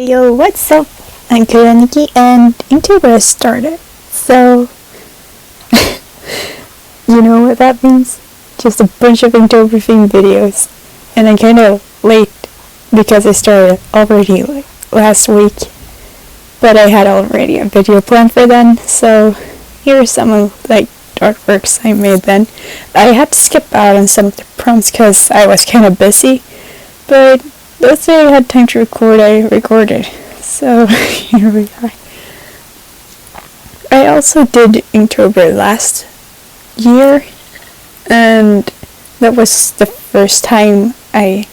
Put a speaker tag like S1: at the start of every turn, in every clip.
S1: Yo, what's up? I'm Kuraniki and Inktober has started. So, you know what that means? Just a bunch of Inktober themed videos. And I'm kinda late because I started already last week. But I had already a video planned for then, so here are some of the artworks I made then. I had to skip out on some of the prompts because I was kinda busy, but let's say I had time to record, I recorded. So here we are. I also did Inktober last year, and that was the first time I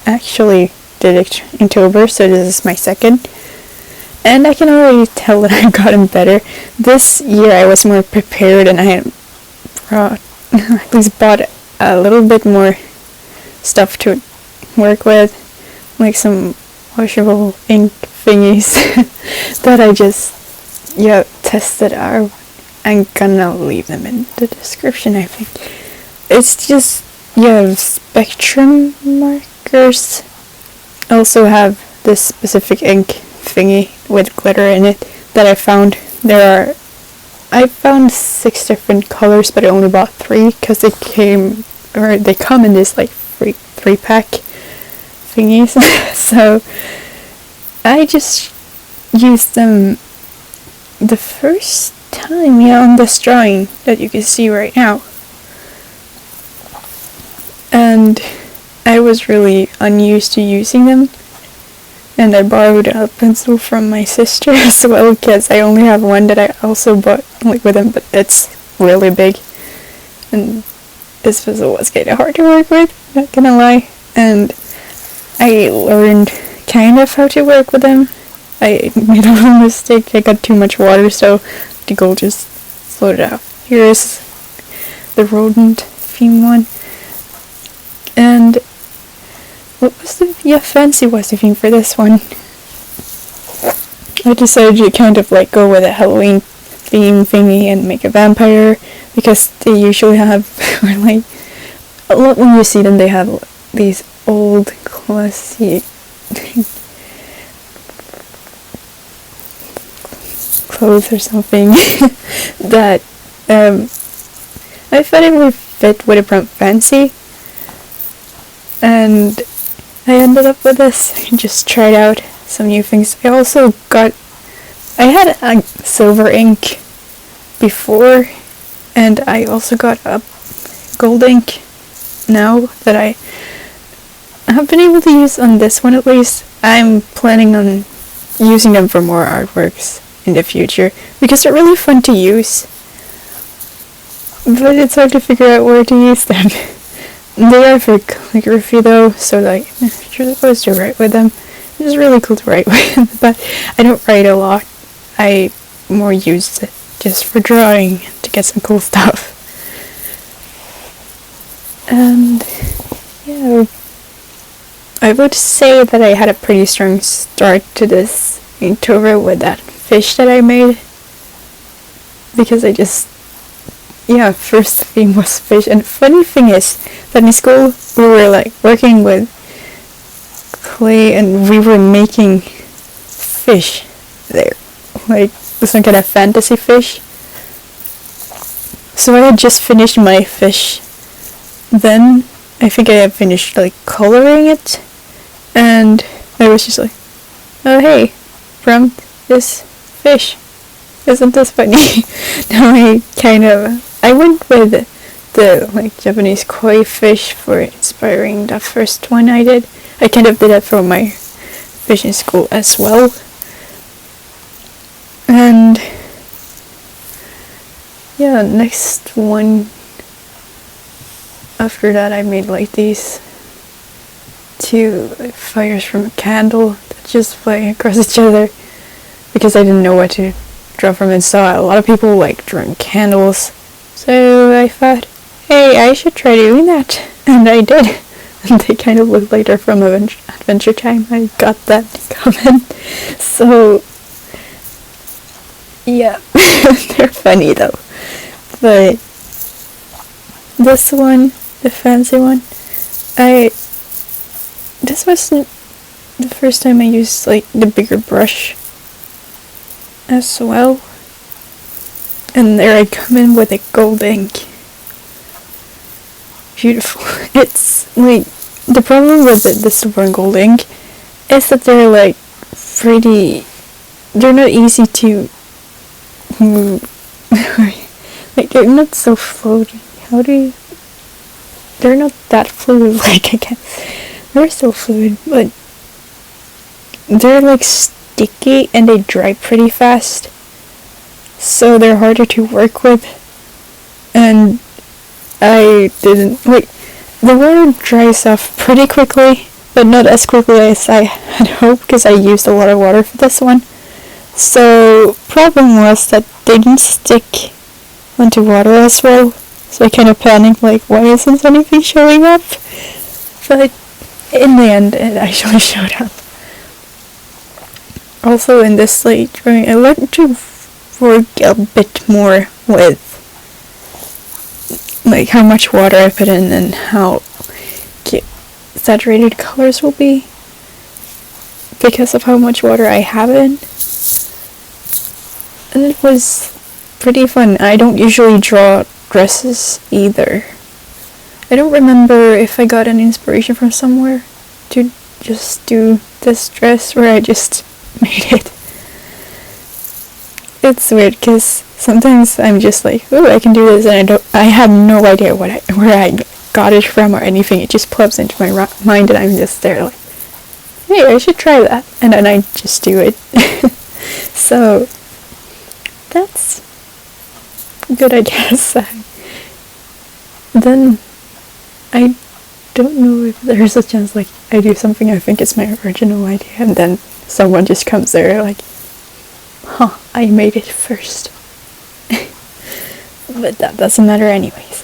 S1: actually did Inktober, so this is my second. And I can already tell that I've gotten better. This year I was more prepared and I had at least bought a little bit more stuff to work with, like some washable ink thingies that I just tested out. I'm gonna leave them in the description, I think. It's just spectrum markers. I also have this specific ink thingy with glitter in it that I found. I found 6 different colors, but I only bought 3 because they come in this 3-pack thingies. So I just used them the first time on this drawing that you can see right now, and I was really unused to using them, and I borrowed a pencil from my sister as well because I only have one that I also bought with them, but it's really big, and this pencil was kind of hard to work with, not gonna lie. And I learned kind of how to work with them. I made a little mistake. I got too much water, so the gold just floated out. Here's the rodent theme one. And what was the fancy was the theme for this one? I decided to kind of go with a Halloween theme thingy and make a vampire, because they usually have a lot when you see them, they have these old classy clothes or something that I thought it would fit with a prompt fancy, and I ended up with this. I just tried out some new things. I had a silver ink before, and I also got a gold ink now that I have been able to use on this one at least. I'm planning on using them for more artworks in the future because they're really fun to use, but it's hard to figure out where to use them. They are for calligraphy though, so you're supposed to write with them. It's really cool to write with, but I don't write a lot. I more use it just for drawing to get some cool stuff. And I would say that I had a pretty strong start to this Inktober with that fish that I made, because first theme was fish. And the funny thing is that in school we were working with clay and we were making fish there, some kind of fantasy fish. So I had just finished my fish then. I think I had finished coloring it, and I was just oh hey, from this fish, isn't this funny? Now I went with the Japanese koi fish for inspiring the first one I did. I kind of did that for my fish in school as well. And next one after that I made these 2 fires from a candle that just fly across each other, because I didn't know what to draw from and saw a lot of people drawing candles, so I thought, hey, I should try doing that, and I did. And they kind of look like they're from Adventure Time. I got that comment. So they're funny though. But this one, the fancy one, this was the first time I used like the bigger brush as well. And there I come in with a gold ink. Beautiful. It's like, the problem with the silver and gold ink is that they're like they're not easy to move. Like, they're not so floaty. They're not that fluid, like, I guess. They're still fluid, but they're like sticky and they dry pretty fast. So they're harder to work with. And I didn't, like, the water dries off pretty quickly, but not as quickly as I had hoped, because I used a lot of water for this one. So, problem was that they didn't stick onto water as well, so I kind of panicked, like, why isn't anything showing up? But in the end, it actually showed up. Also, in this slate drawing, I like to work a bit more with like how much water I put in and how saturated colors will be because of how much water I have in. And it was pretty fun. I don't usually draw dresses either. I don't remember if I got an inspiration from somewhere to just do this dress, or I just made it. It's weird because sometimes I'm just like, oh, I can do this, and I have no idea where I got it from or anything. It just pops into my mind, and I'm just there like, hey, I should try that, and then I just do it. So that's good, I guess. Then I don't know if there's a chance like I do something I think is my original idea, and then someone just comes there like, huh, I made it first. But that doesn't matter anyways.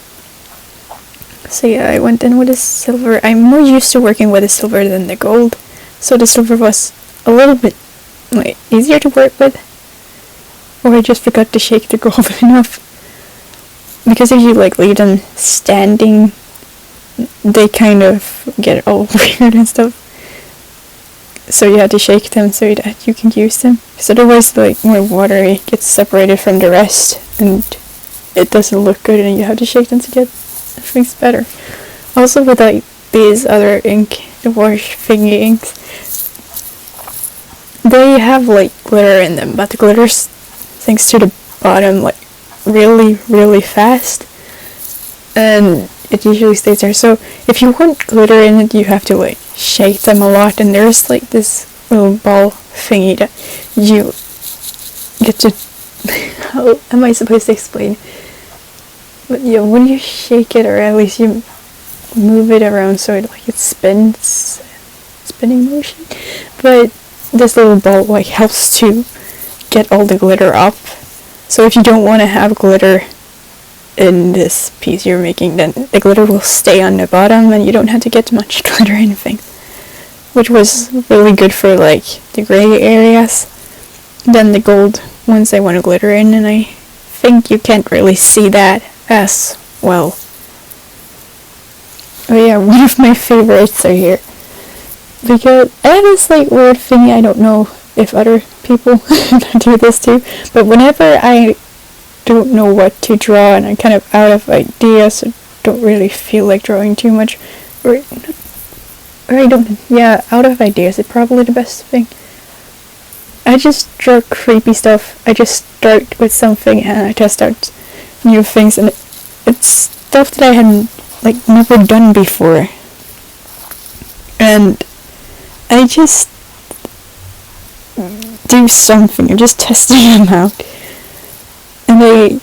S1: So yeah, I went in with the silver. I'm more used to working with the silver than the gold, so the silver was a little bit like easier to work with. Or I just forgot to shake the gold enough. Because if you like leave them standing, they kind of get all weird and stuff. So you have to shake them so that you can use them. Because otherwise, like, when water, it gets separated from the rest, and it doesn't look good, and you have to shake them to get things better. Also, with like these other ink, the wash thingy inks, they have like glitter in them, but the glitter sinks to the bottom like really, really fast, and it usually stays there. So if you want glitter in it, you have to like shake them a lot, and there's like this little ball thingy that you get to how am I supposed to explain? But yeah, when you shake it, or at least you move it around so it like it spinning motion, but this little ball like helps to get all the glitter up. So if you don't want to have glitter in this piece you're making, then the glitter will stay on the bottom and you don't have to get much glitter or anything, which was really good for like the gray areas. Then the gold ones I want to glitter in, and I think you can't really see that as well. Oh yeah, one of my favorites are here, because I have this like weird thing, I don't know if other people do this too, but whenever I don't know what to draw and I'm kind of out of ideas, or don't really feel like drawing too much, or I don't, yeah, out of ideas is probably the best thing. I just draw creepy stuff. I just start with something and I test out new things, and it's stuff that I hadn't like never done before, and I just do something. I'm just testing them out, and I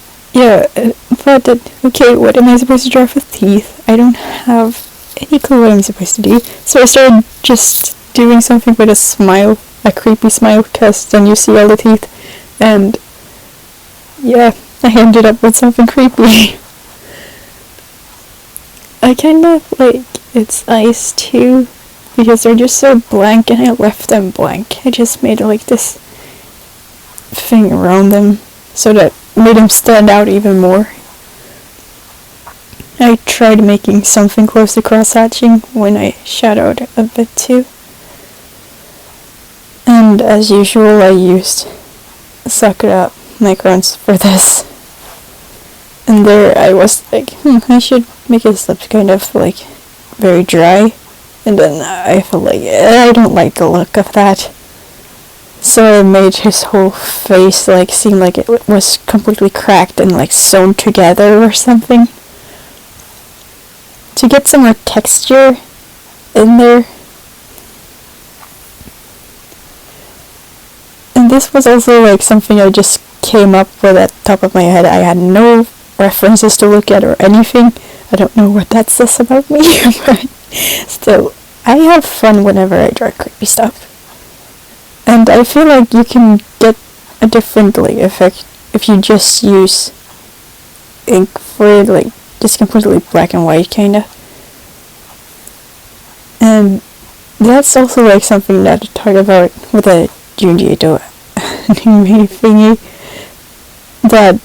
S1: thought that, okay, what am I supposed to draw for teeth? I don't have any clue what I'm supposed to do, so I started just doing something with a smile, a creepy smile, because then you see all the teeth, and yeah, I ended up with something creepy. I kind of like its eyes too, because they're just so blank, and I left them blank. I just made like this thing around them so that made them stand out even more. I tried making something close to cross-hatching when I shadowed a bit too. And as usual, I used Sakura microns for this. And there I was like, I should make his lips kind of like very dry. And then I felt like, I don't like the look of that. So I made his whole face like seem like it was completely cracked and like sewn together or something. To get some more texture in there. And this was also like something I just came up with at the top of my head. I had no references to look at or anything. I don't know what that says about me, but still, I have fun whenever I draw creepy stuff. And I feel like you can get a different like effect if you just use ink for it, like just completely black and white kinda. And that's also like something that I talked about with a Junji Ito anime thingy, that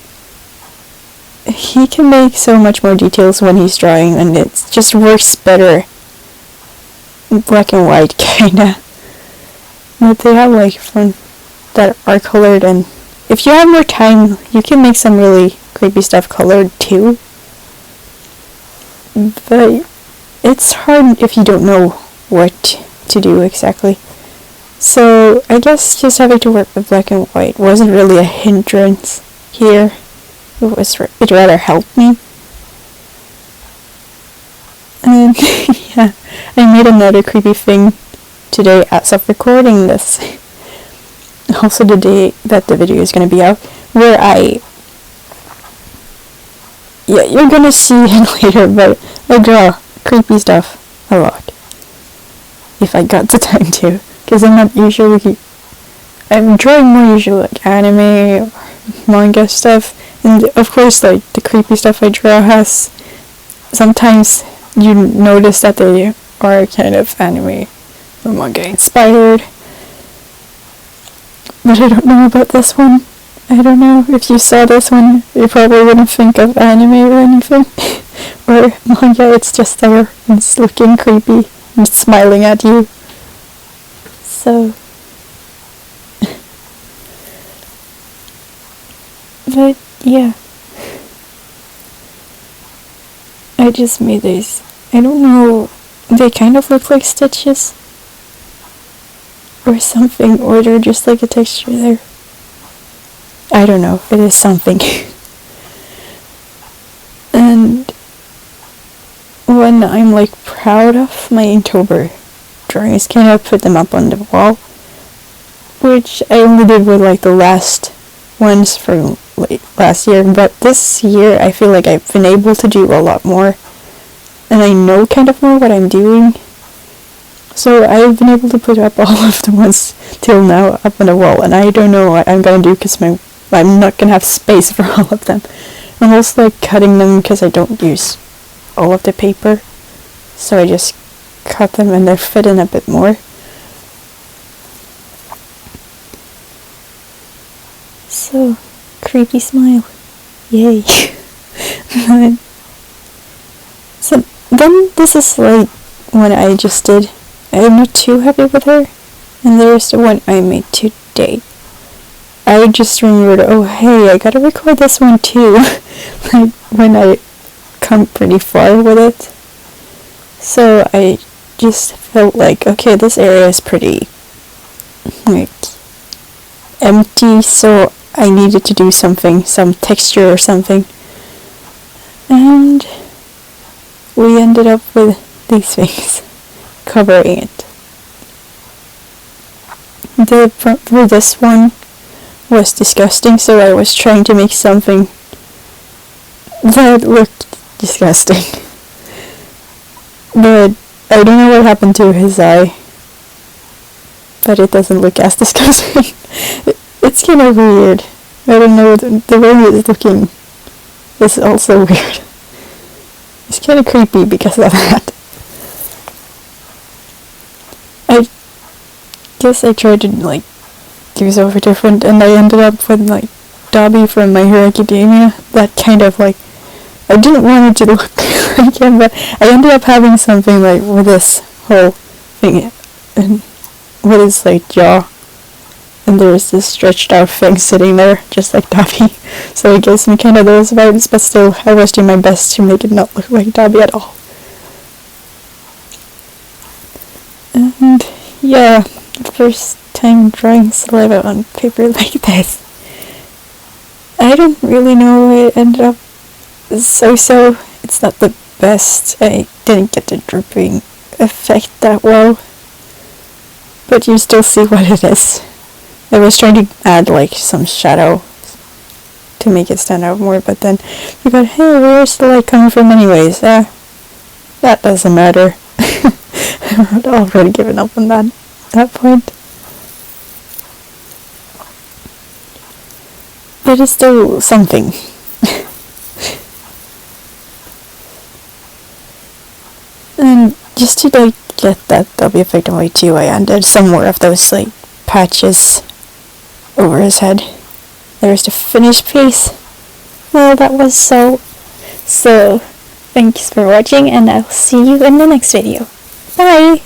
S1: he can make so much more details when he's drawing, and it just works better in black and white kinda. But they have like fun that are colored, and if you have more time you can make some really creepy stuff colored too. But it's hard if you don't know what to do exactly. So I guess just having to work with black and white wasn't really a hindrance here. It rather helped me. And yeah, I made another creepy thing today as of recording this. Also the day that the video is gonna be out, where you're gonna see it later, but I draw creepy stuff a lot. If I got the time to. Because I'm drawing more usually like anime or manga stuff, and of course like the creepy stuff I draw has, sometimes you notice that they are kind of anime or manga inspired, but I don't know about this one. I don't know, if you saw this one you probably wouldn't think of anime or anything or manga. It's just there and it's looking creepy and it's smiling at you. So, but yeah, I just made these. I don't know, they kind of look like stitches or something, or they're just like a texture there. I don't know, it is something. And when I'm like proud of my Inktober drawings, can I put them up on the wall, which I only did with like the last ones from like last year, but this year I feel like I've been able to do a lot more, and I know kind of more what I'm doing, so I've been able to put up all of the ones till now up on the wall, and I don't know what I'm gonna do because I'm not gonna have space for all of them. I'm also like cutting them because I don't use all of the paper, so I just cut them and they fit in a bit more. So, creepy smile. Yay. So then this is like one I just did. I'm not too happy with her. And there's the one I made today. I just remembered, oh hey, I gotta record this one too. Like when I come pretty far with it. So I just felt like, okay, this area is pretty like empty, so I needed to do something, some texture or something, and we ended up with these things covering it. The front for this one was disgusting, so I was trying to make something that looked disgusting. But I don't know what happened to his eye, but it doesn't look as disgusting. It's kind of weird. I don't know, the way it's looking is also weird. It's kind of creepy because of that. I guess I tried to like do something different, and I ended up with like Dobby from My Hero Academia. That kind of like, I didn't want it to look like him, but I ended up having something like with this whole thing and with his like jaw and there's this stretched out thing sitting there, just like Dobby. So it gives me kind of those vibes, but still, I was doing my best to make it not look like Dobby at all. And yeah, the first time drawing saliva on paper like this. I don't really know why it ended up so. It's not the best. I didn't get the dripping effect that well. But you still see what it is. I was trying to add like some shadow to make it stand out more, but then you got, hey, where's the light coming from anyways? That doesn't matter. I'd already given up on that point. But it's still something. And just to like get that W effect away too, I added some more of those like patches over his head. There's the finished piece. Well, that was so. Thanks for watching, and I'll see you in the next video. Bye!